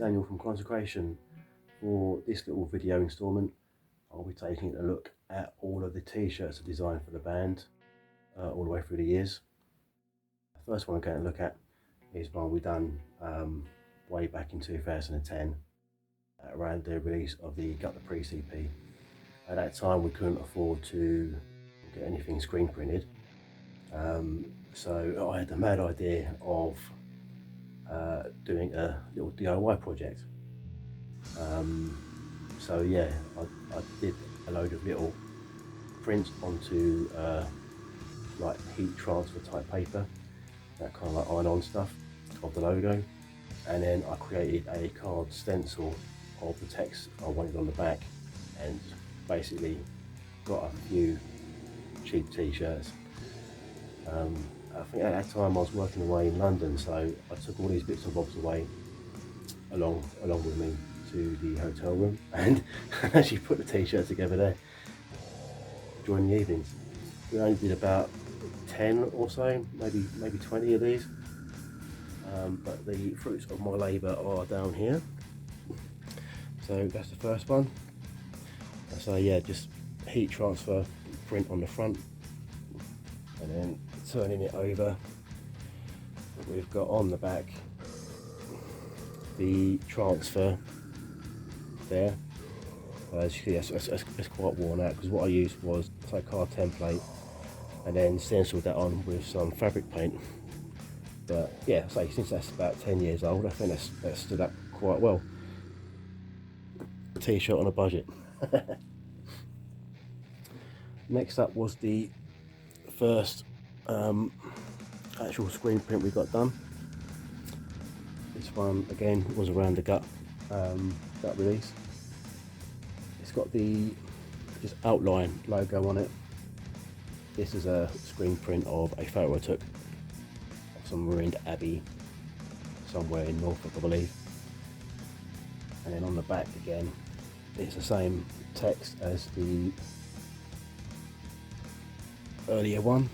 Daniel from Consecration. For this little video instalment, I'll be taking a look at all of the t-shirts I designed for the band all the way through the years. The first one I'm going to look at is one we done way back in 2010 around the release of the Gut the Priest EP. At that time we couldn't afford to get anything screen printed, so I had the mad idea of doing a little DIY project. So yeah, I did a load of little prints onto like heat transfer type paper, that kind of like iron-on stuff of the logo, and then I created a card stencil of the text I wanted on the back, and basically got a few cheap t-shirts. I think at that time I was working away in London, so I took all these bits and bobs away along with me to the hotel room and actually put the t-shirt together there during the evenings. We only did about 10 or so, maybe 20 of these, but the fruits of my labour are down here. So that's the first one. So yeah, just heat transfer print on the front, and then turning it over, we've got on the back the transfer there. As you can see, that's quite worn out, because what I used was a card template and then stenciled that on with some fabric paint. But yeah, so since that's about 10 years old, I think that's stood up quite well. T-shirt on a budget. Next up was the first actual screen print we got done. This one again was around the Gut release. It's got the just outline logo on it. This is a screen print of a photo I took of some ruined abbey somewhere in Norfolk, I believe. And then on the back again, it's the same text as the earlier one,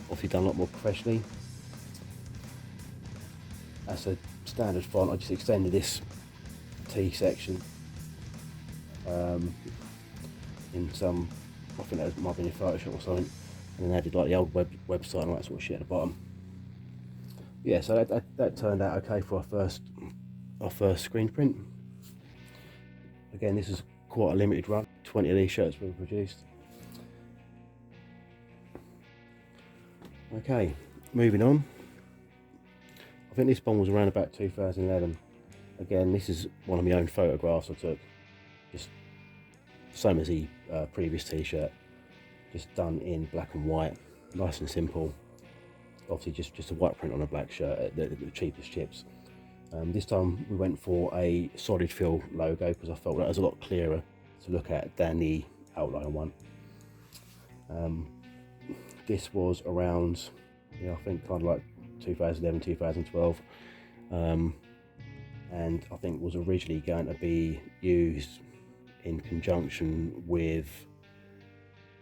obviously done a lot more professionally. That's a standard font. I just extended this T section in some, I think that might be in Photoshop or something, and then added like the old website and all that sort of shit at the bottom. Yeah, so that turned out okay for our first screen print. Again, this is quite a limited run. 20 of these shirts were produced. Okay, moving on. I think this one was around about 2011. Again, this is one of my own photographs I took, just same as the previous t-shirt, just done in black and white, nice and simple. Obviously just a white print on a black shirt at the cheapest chips. This time we went for a solid fill logo because I felt that was a lot clearer to look at than the outline one. This was around, I think kind of like 2011, 2012, and I think was originally going to be used in conjunction with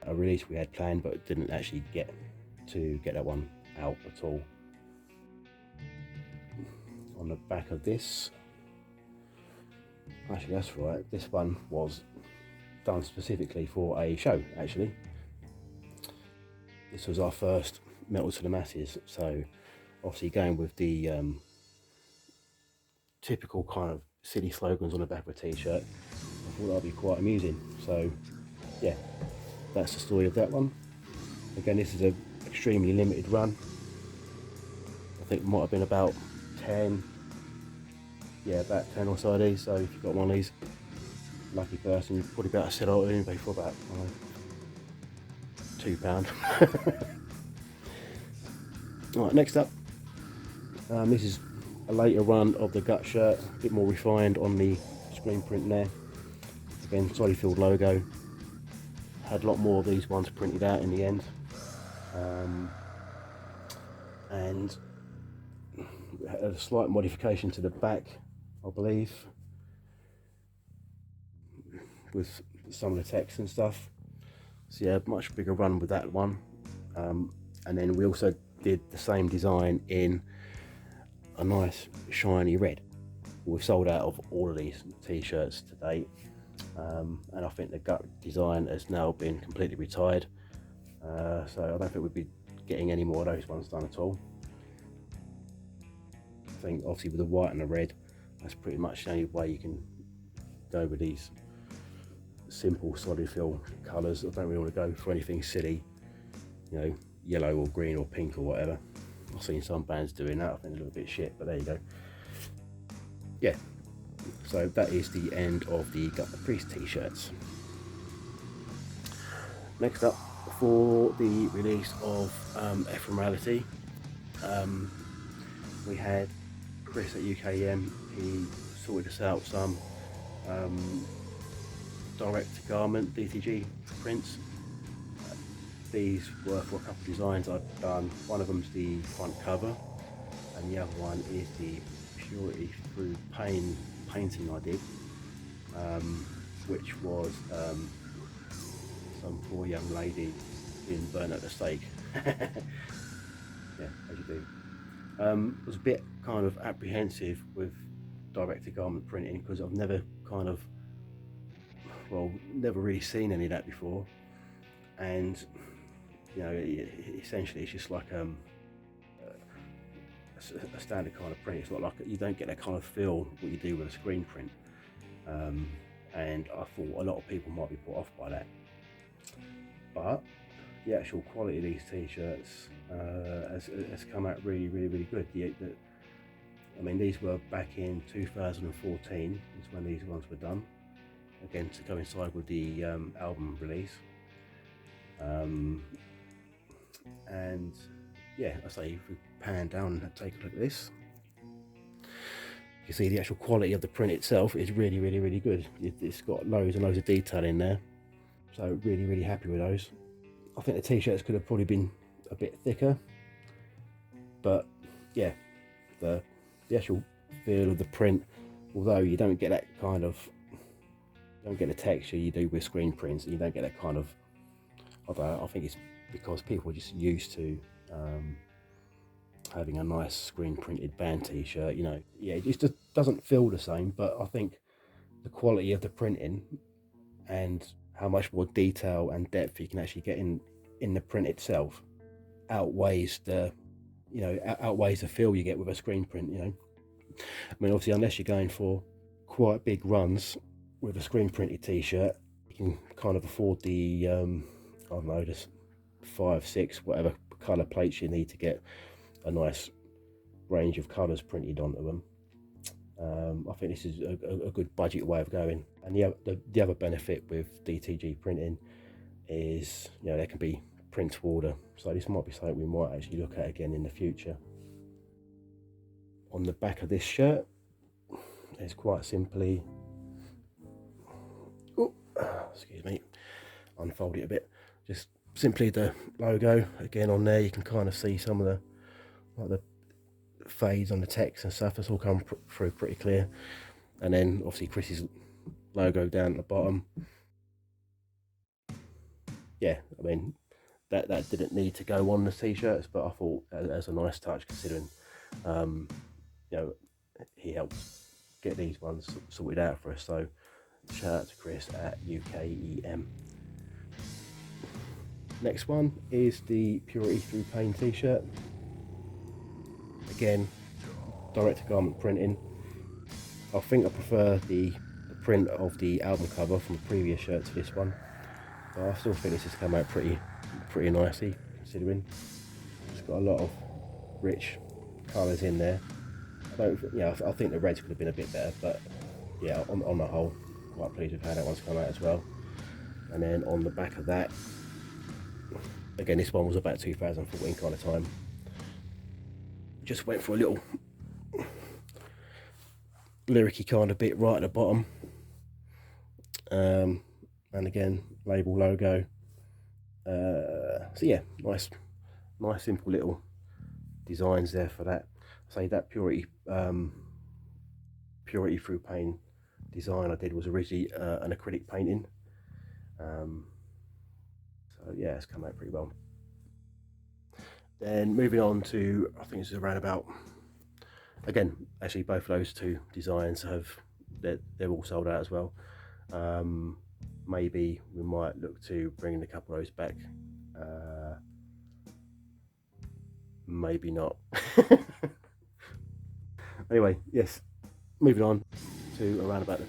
a release we had planned, but didn't actually get that one out at all. On the back of this, actually that's right, this one was done specifically for a show actually. This was our first Metal to the Masses, so obviously going with the typical kind of silly slogans on the back of a t-shirt, I thought that'd be quite amusing. So yeah, that's the story of that one. Again, this is an extremely limited run. I think it might have been about 10 or so of these, so if you've got one of these, lucky person, you've probably better sell out anyway for about £2. Alright, next up, this is a later run of the Gut shirt, a bit more refined on the screen print there. Again, solid filled logo. Had a lot more of these ones printed out in the end. And had a slight modification to the back, I believe, with some of the text and stuff. So yeah, much bigger run with that one. And then we also did the same design in a nice shiny red, we've sold out of all of these t-shirts to date, and I think the gut design has now been completely retired, so I don't think we'd be getting any more of those ones done at all. I think obviously with the white and the red, that's pretty much the only way you can go with these simple solid fill colours. I don't really want to go for anything silly, you know, yellow or green or pink or whatever. I've seen some bands doing that, I think a little bit shit, but there you go. Yeah, so that is the end of the Gut the Priest t-shirts. Next up, for the release of Ephemerality, we had Chris at UKM. He sorted us out some direct to garment DTG prints. These were for a couple of designs I've done. One of them's the front cover, and the other one is the Purity Through Pain painting I did, which was some poor young lady being burnt at the stake. Yeah, as you do. I was a bit kind of apprehensive with direct to garment printing because I've never never really seen any of that before, and you know, essentially it's just like a standard kind of print. It's not like, you don't get that kind of feel what you do with a screen print, and I thought a lot of people might be put off by that, but the actual quality of these t-shirts has come out really good. I mean, these were back in 2014 is when these ones were done, again to coincide with the album release, and yeah, I say if we pan down and take a look at this, you can see the actual quality of the print itself is really good. It's got loads and loads of detail in there, so really happy with those. I think the t-shirts could have probably been a bit thicker, but yeah, the actual feel of the print, although you don't get that kind of, you don't get the texture you do with screen prints, and you don't get that kind of, I don't know, I think it's because people are just used to having a nice screen printed band t-shirt, you know. Yeah, it just doesn't feel the same, but I think the quality of the printing and how much more detail and depth you can actually get in the print itself outweighs the, you know, outweighs the feel you get with a screen print, you know. I mean, obviously, unless you're going for quite big runs with a screen printed t-shirt, you can kind of afford the I don't know, just 5, 6, whatever colour plates you need to get a nice range of colours printed onto them. I think this is a good budget way of going. And the other benefit with DTG printing is, you know, there can be print to order, so this might be something we might actually look at again in the future. On the back of this shirt, it's quite simply, excuse me, unfold it a bit, just simply the logo again on there. You can kind of see some of the fades on the text and stuff. That's all come through pretty clear, and then obviously Chris's logo down at the bottom. Yeah, I mean, that didn't need to go on the t-shirts, but I thought as a nice touch, considering you know, he helped get these ones sorted out for us. So shout out to Chris at UKEM. Next one is the Purity Through Pain t-shirt. Again, direct to garment printing. I think I prefer the print of the album cover from the previous shirt to this one, but I still think this has come out pretty nicely, considering it's got a lot of rich colours in there. I think the reds could have been a bit better, but yeah, on the whole, quite pleased with how that one's come out as well. And then on the back of that, again, this one was about 2014 kind of time. Just went for a little lyric-y kind of bit right at the bottom, and again, label logo. So yeah, nice simple little designs there for that. Say that Purity Through Pain design I did was originally an acrylic painting, so yeah, it's come out pretty well. Then moving on to, I think this is around about, again, actually both of those two designs they're all sold out as well. Maybe we might look to bring a couple of those back. Maybe not. Anyway, yes, moving on to around about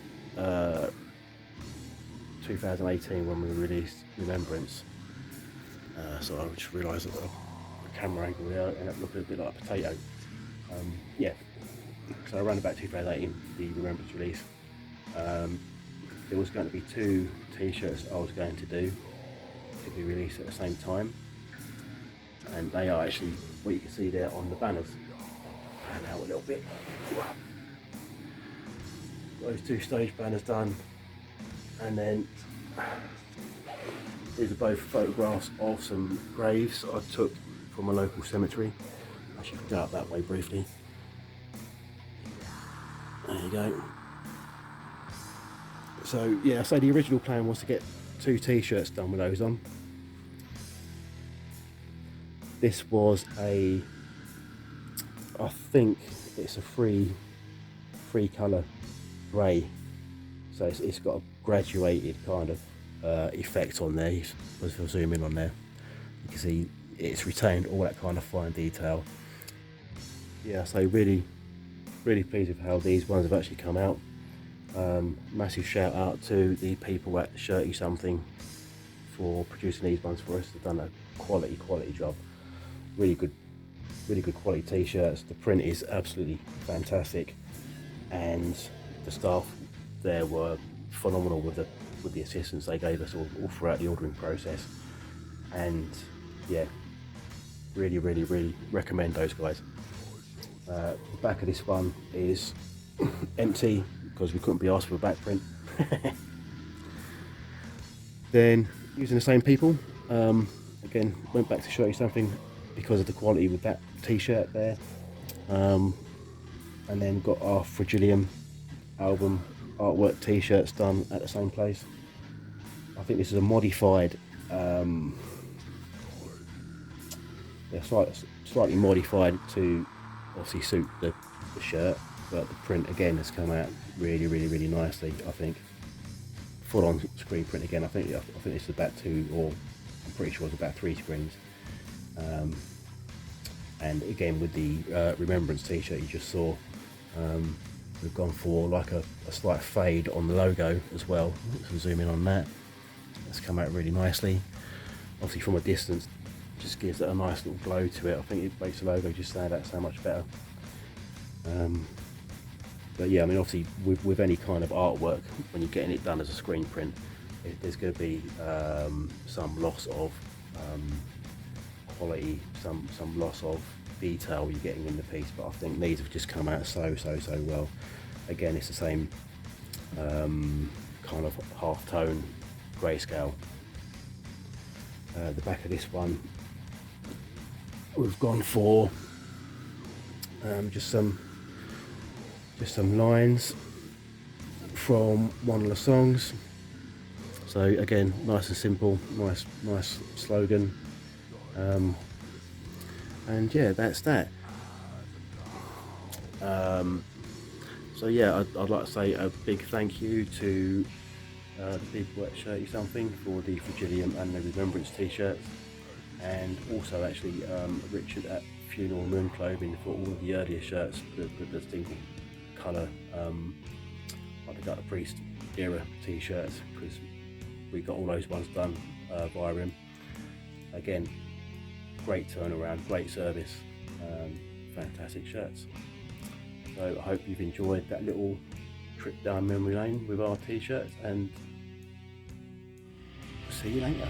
2018 when we released Remembrance. So I just realised that the camera angle there ended up looking a bit like a potato. Yeah, so around about 2018, the Remembrance release. There was going to be 2 t-shirts I was going to do to be released at the same time, and they are actually what you can see there on the banners. And out a little bit. Those 2 stage banners done, and then these are both photographs of some graves I took from a local cemetery. I should go up that way briefly. There you go. So yeah, so the original plan was to get 2 t-shirts done with those on. This was I think it's a free colour grey, so it's got a graduated kind of effect on there. If I zoom in on there, you can see it's retained all that kind of fine detail. Yeah, so really pleased with how these ones have actually come out. Massive shout out to the people at Shirt You Something for producing these ones for us. They've done a quality job. Really good quality t-shirts. The print is absolutely fantastic, and the staff there were phenomenal with the assistance they gave us all throughout the ordering process. And yeah, really recommend those guys. The back of this one is empty because we couldn't be asked for a back print. Then using the same people, again went back to Show You Something because of the quality with that t-shirt there, and then got our Fragilium album artwork t-shirts done at the same place. I think this is a modified, slightly modified to obviously suit the shirt, but the print again has come out really nicely. I think full on screen print again. I think this is about 2, or I'm pretty sure it's about 3 screens. And again with the Remembrance t-shirt you just saw, we've gone for like a slight fade on the logo as well. So zoom in on that. That's come out really nicely. Obviously from a distance just gives it a nice little glow to it. I think it makes the logo just stand out so much better. But yeah, I mean obviously with any kind of artwork, when you're getting it done as a screen print, there's going to be some loss of quality, some loss of detail you're getting in the piece, but I think these have just come out so well. Again, it's the same kind of half-tone grayscale. The back of this one, we've gone for just some lines from one of the songs. So again, nice and simple, nice slogan. And yeah, that's that. So yeah, I'd like to say a big thank you to the people at Shirt You Something for the Fragilium and the Remembrance t-shirts, and also actually Richard at Funeral Moon Clothing for all of the earlier shirts, the single colour, like the Gutter Priest era t-shirts, because we got all those ones done via him. Again, great turnaround, great service, fantastic shirts. So I hope you've enjoyed that little trip down memory lane with our t-shirts, and see you later.